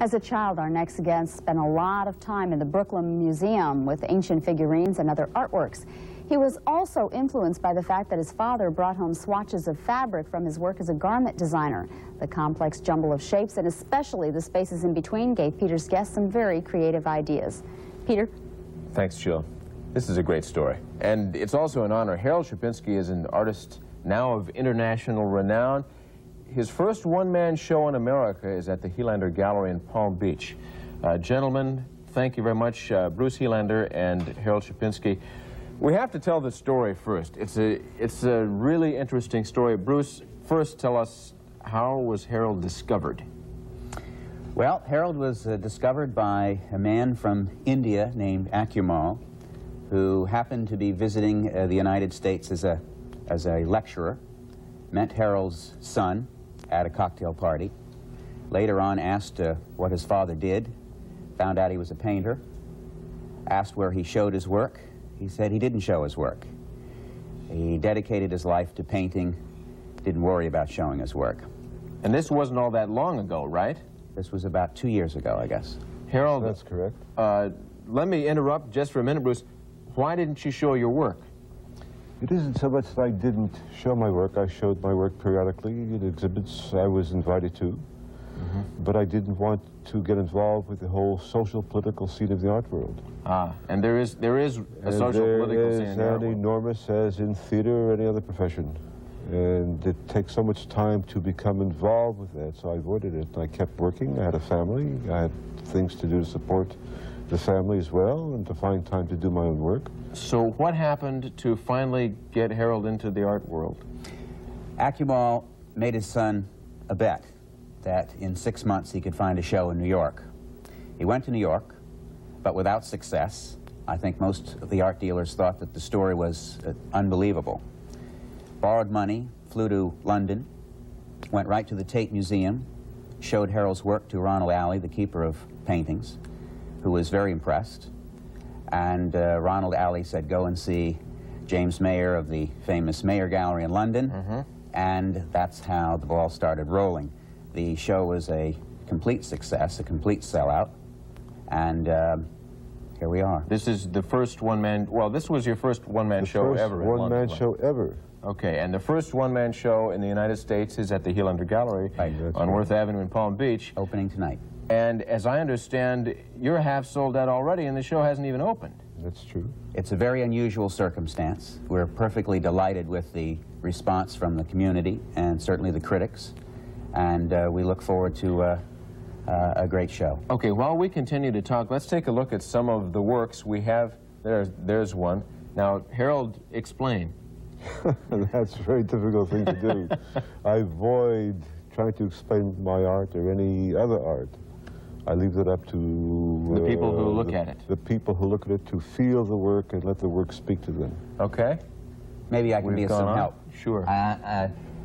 As a child, our next guest spent a lot of time in the Brooklyn Museum with ancient figurines and other artworks. He was also influenced by the fact that his father brought home swatches of fabric from his work as a garment designer. The complex jumble of shapes, and especially the spaces in between, gave Peter's guests some very creative ideas. Peter? Thanks, Jill. This is a great story. And it's also an honor. Harold Shapinski is an artist now of international renown. His first one-man show in America is at the Helander Gallery in Palm Beach. Gentlemen, thank you very much, Bruce Helander and Harold Shapinski. We have to tell the story first. It's a really interesting story. Bruce, first tell us, how was Harold discovered? Well, Harold was discovered by a man from India named Akumal, who happened to be visiting the United States as a lecturer, met Harold's son at a cocktail party, later on asked what his father did, found out he was a painter, asked where he showed his work. He said he didn't show his work. He dedicated his life to painting, didn't worry about showing his work. And this wasn't all that long ago, right? This was about 2 years ago, I guess. Harold, that's correct. Let me interrupt just for a minute, Bruce. Why didn't you show your work? It isn't so much that I didn't show my work. I showed my work periodically in exhibits I was invited to. But I didn't want to get involved with the whole social political scene of the art world. Ah, and there is a social political scene in the art world. Enormous as in theater or any other profession. And it takes so much time to become involved with that, so I avoided it. I kept working. I had a family. I had things to do to support the family as well, and to find time to do my own work. So what happened to finally get Harold into the art world? Akumal made his son a bet that in 6 months he could find a show in New York. He went to New York, but without success. I think most of the art dealers thought that the story was unbelievable. Borrowed money, flew to London, went right to the Tate Museum, showed Harold's work to Ronald Alley, the keeper of paintings, who was very impressed. And Ronald Alley said, go and see James Mayer of the famous Mayer Gallery in London. And that's how the ball started rolling. The show was a complete success, a complete sellout, and here we are. This is the first one-man, well, this was your first one-man show ever in London. One-man show ever. Okay, and the first one-man show in the United States is at the Helander Gallery on Worth Avenue in Palm Beach. Opening tonight. And as I understand, you're half sold out already, and the show hasn't even opened. That's true. It's a very unusual circumstance. We're perfectly delighted with the response from the community and certainly the critics. And we look forward to a great show. Okay, while we continue to talk, let's take a look at some of the works we have. There's one. Now, Harold, explain. That's a very difficult thing to do. I avoid trying to explain my art or any other art. I leave it up to the people who look at it. The people who look at it, to feel the work and let the work speak to them. Okay. Maybe I can be of some help. Sure.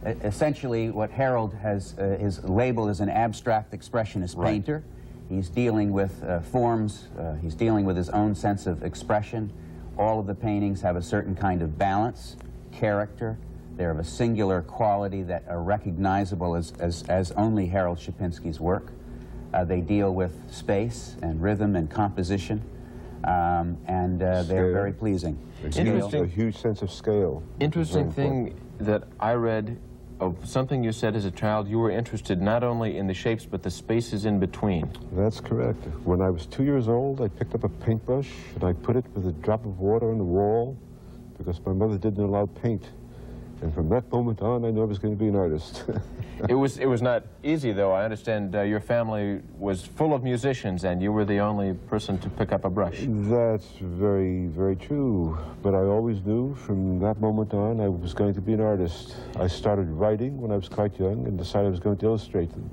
Essentially, what Harold is labeled as an abstract expressionist painter. He's dealing with forms. He's dealing with his own sense of expression. All of the paintings have a certain kind of balance, character. They're of a singular quality that are recognizable as only Harold Shapinski's work. They deal with space and rhythm and composition, and they're very pleasing. A huge sense of scale. Interesting thing that I read of something you said as a child, you were interested not only in the shapes but the spaces in between. That's correct. When I was 2 years old, I picked up a paintbrush and I put it with a drop of water on the wall because my mother didn't allow paint. And from that moment on, I knew I was going to be an artist. It was not easy, though. I understand your family was full of musicians, and you were the only person to pick up a brush. That's very, very true. But I always knew from that moment on I was going to be an artist. I started writing when I was quite young and decided I was going to illustrate them.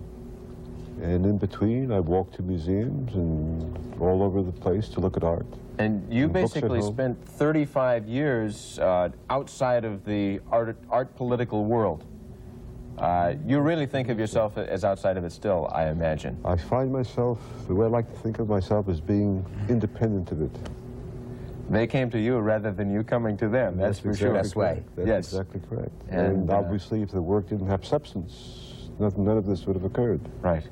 And in between, I walked to museums and all over the place to look at art. And you basically spent 35 years outside of the art political world. You really think of yourself as outside of it still, I imagine. I find myself, the way I like to think of myself, as being independent of it. They came to you rather than you coming to them, that's for sure. Best way. That's exactly correct. And obviously, if the work didn't have substance, none of this would have occurred. Right.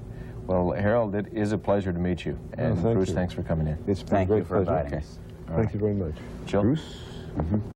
Well, Harold, it is a pleasure to meet you. And thank Bruce, you. thanks for coming in. It's been a Thank you great for pleasure. inviting us. Thank you very much. Jill? Bruce?